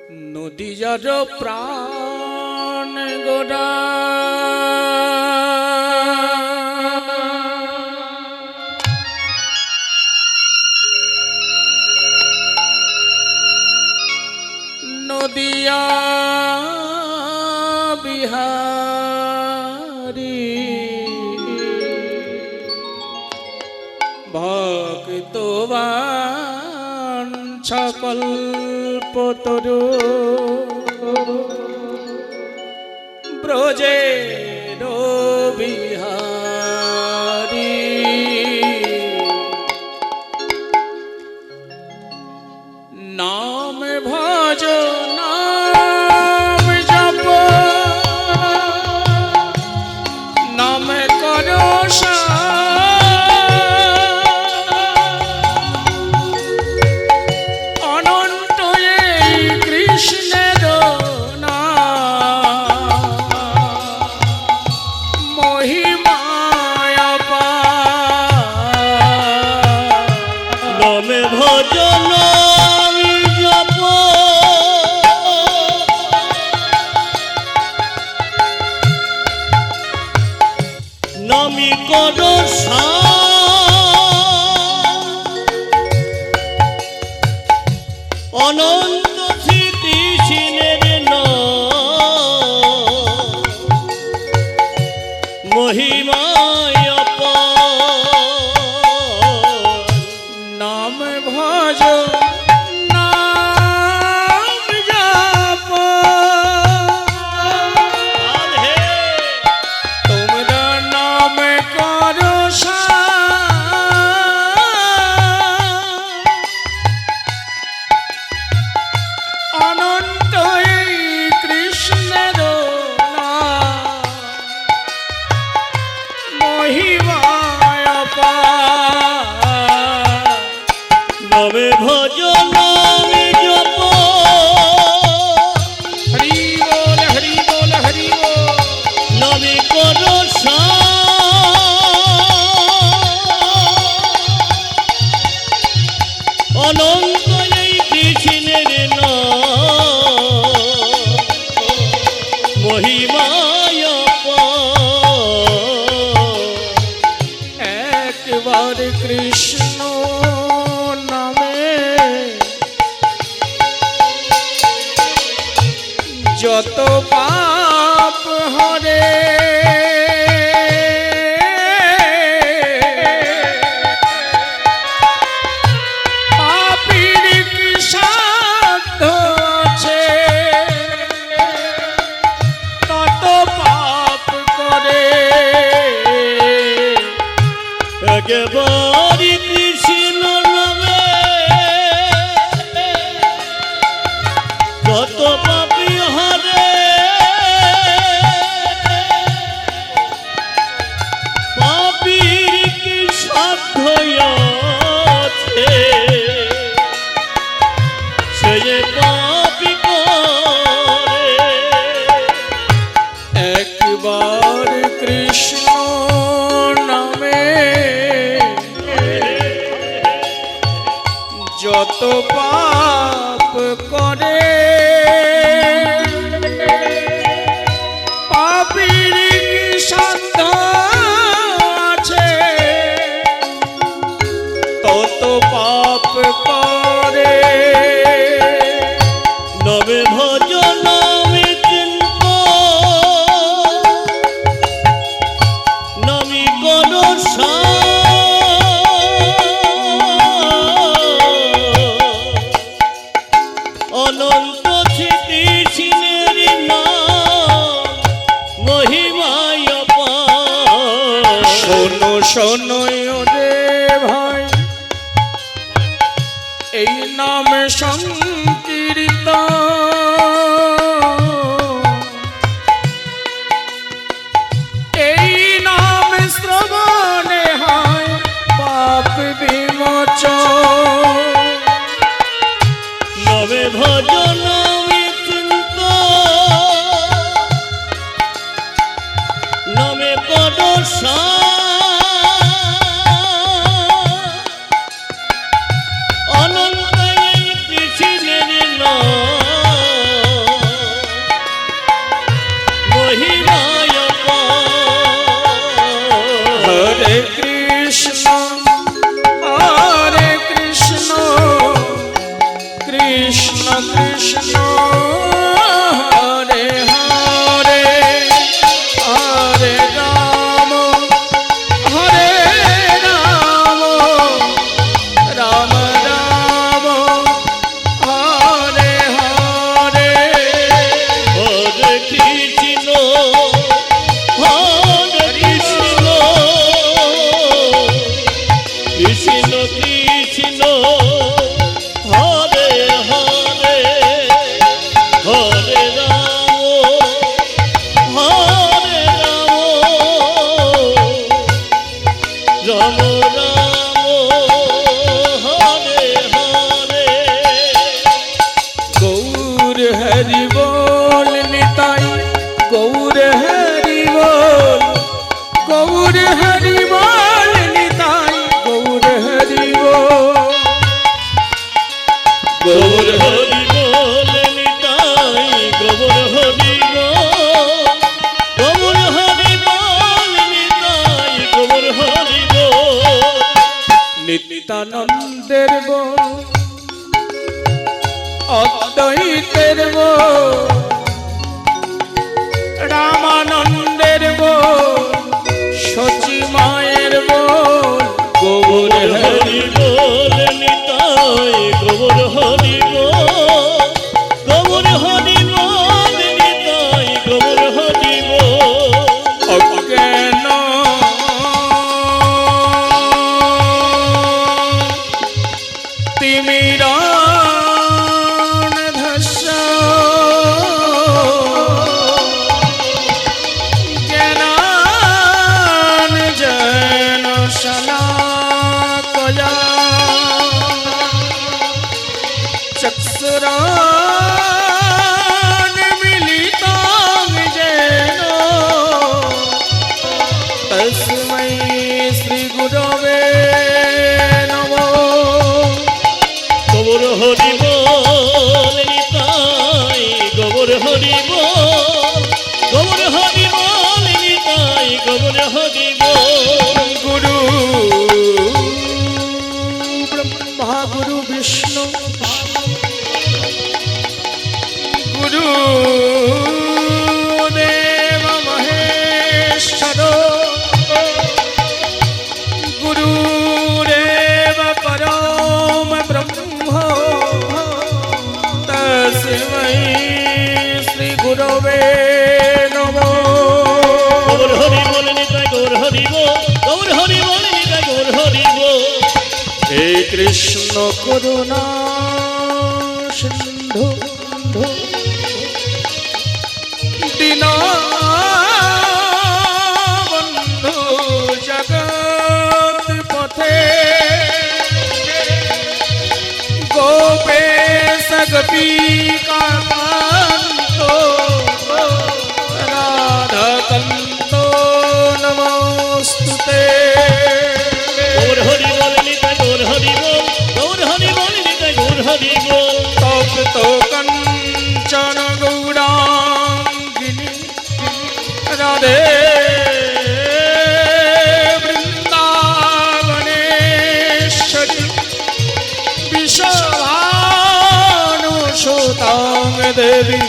নদীয়ার প্রাণ গোড়া নদিয়া বিহারী ভক্তবান সকল্পতরু ব্রজের বিহারী নাম ভজ নাম জপ নাম করো অনন্ত এই কৃষ্ণের মহিমায় নামে ভজন জপ নামি করো অনন্ত স্মৃতি সিনের মহিমায় নাম ভজ নাম জপ তোমরা নাম করো অনন্ত এই কৃষ্ণের মহিমায় নামে ভজন নামে জপ হরি বল হরি বল হরি বল নামে করো অনন্ত এই কৃষ্ণের মহিমায় একবার কৃষ্ণ নামে যত পাপ হরে পাপীর কি সাধ্য আছে তত পাপ করে একেবারে কৃষ্ণ নামে কত পাপী হারে পাপীর কি সাধ্য আছে সে যে পাপী করে একবার কৃষ্ণ নামে যত পাপ করে পাপীর কি সাধ্য আছে তত পাপ করে নবে ভজন নামে চিন্ত নামি করো অনন্ত স্মৃতি সিনের মহিমায় শোনো শোনো রে ভাই এই নাম সংকীর্তন এই নাম শ্রবণে হয় পাপ বিমোচন নবে ভজন নামে চিন্ত নামে করো অনন্ত এই কৃষ্ণের নাম কৃষ্ণ কৃষ্ণ হরে হরে হরে রাম রাম রাম হরে হরে হরে কৃষ্ণ কৃষ্ণ কৃষ্ণ হরে হরে হরে রাম রাম রাম হরে হরে গৌর হরি বল নিতাই গৌর হরি বল গৌর হরি বল নিতাই গৌর হরি বল গৌর হরি বল নিতাই গৌর হরি বল গৌর হরি বল নিতাই গৌর হরি বল নিত্যানন্দের বল অদ্বৈতের বল রামানন্দের বল সচি মায়ের বল গৌর হরি বল নিতাই গৌর হরি বল গৌর হরি বল নিতাই গৌর হরি বল অজ্ঞান তিমিরান ধস্য জ্ঞানাঞ্জন শলাকয়া চক্ষুরান্মিলিতাং येन তস্मै শ্রীগুরবে নমঃ গৌর হরি বল নিতাই গৌর হরি বল গৌর হরি বল নিতাই গৌর হরি বল গুরু ব্রহ্মা গুরু বিষ্ণু গুরু দেব মহেশ্বর গুরুরেব পরম ব্রহ্ম তস্मै শ্রী গুরবে নমঃ গৌর হরি বল নিতাই গৌর হরি বল গৌর হরি বল নিতাই গৌর হরি বল হে কৃষ্ণ করুণা সিন্ধু দীনবন্ধু জগৎ পথে গোপেশ গোপীকান্ত রাধাকান্ত নমস্তুতে গৌর হরি বল নিতাই গৌর হরি বল গৌর হরি বল নিতাই গৌর হরি বল তপ্ত কঞ্চন গৌরাঙ্গিনী রাধে বৃন্দাবনেশ্বরী বিশ্বভানুসুতাং দেবী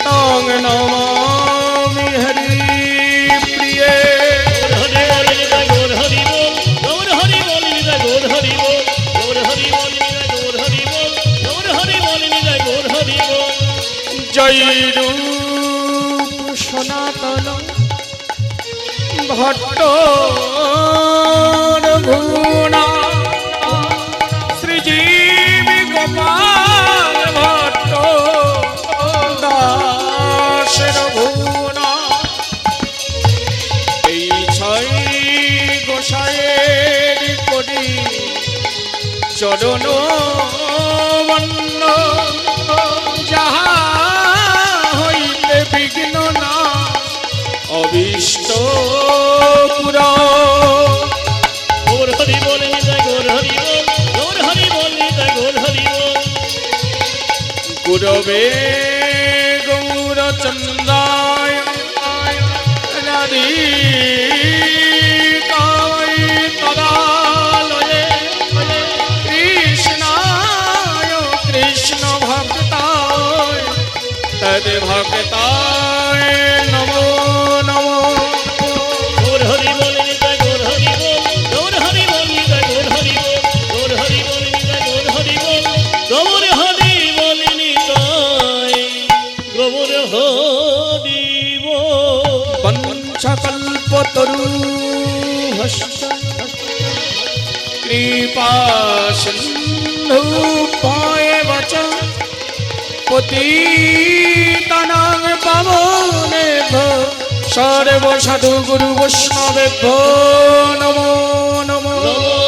তাং নমামি হরি প্রিয়ে হরি বল নিতাই গৌর হরি বল গৌর হরি বল নিতাই গৌর হরি বল গৌর হরি বল নিতাই গৌর হরি বল গৌর হরি বল নিতাই গৌর হরি বল জয় রূপ সনাতন ভট্ট ভুনা শ্রীজীব গোপাল ভট্ট দাসের ভুনা এই ছয় গোসাইয়ের করি চরণ বন্ন যাহা হইতে বিঘ্ন না অবিষ্ট পুরা গৌর হরি বল নিতাই গৌর হরি বল গৌর হরি বল নিতাই গৌর হরি বল গুরবে গৌরচন্দ্রায় রাধিকায় তদালয়ে কৃষ্ণায় কৃষ্ণ কৃষ্ণ ভক্তায় তদ ভক্তায় নমো নমো। গৌর হরি বল নিতাই গৌর হরি বল, গৌর হরি বল নিতাই গৌর হরি বল, গৌর হরি বল নিতাই গৌর হরি বল, গৌর হরি বল নিতাই গৌর হরি বল। বঞ্চকল্পতরুহস্য কৃপা সিন্ধু পায়েব চ পতিতানাং পাবনেভ্যো সর্ব সাধু গুরু বৈষ্ণবেভ্যো নমো নমো। নমো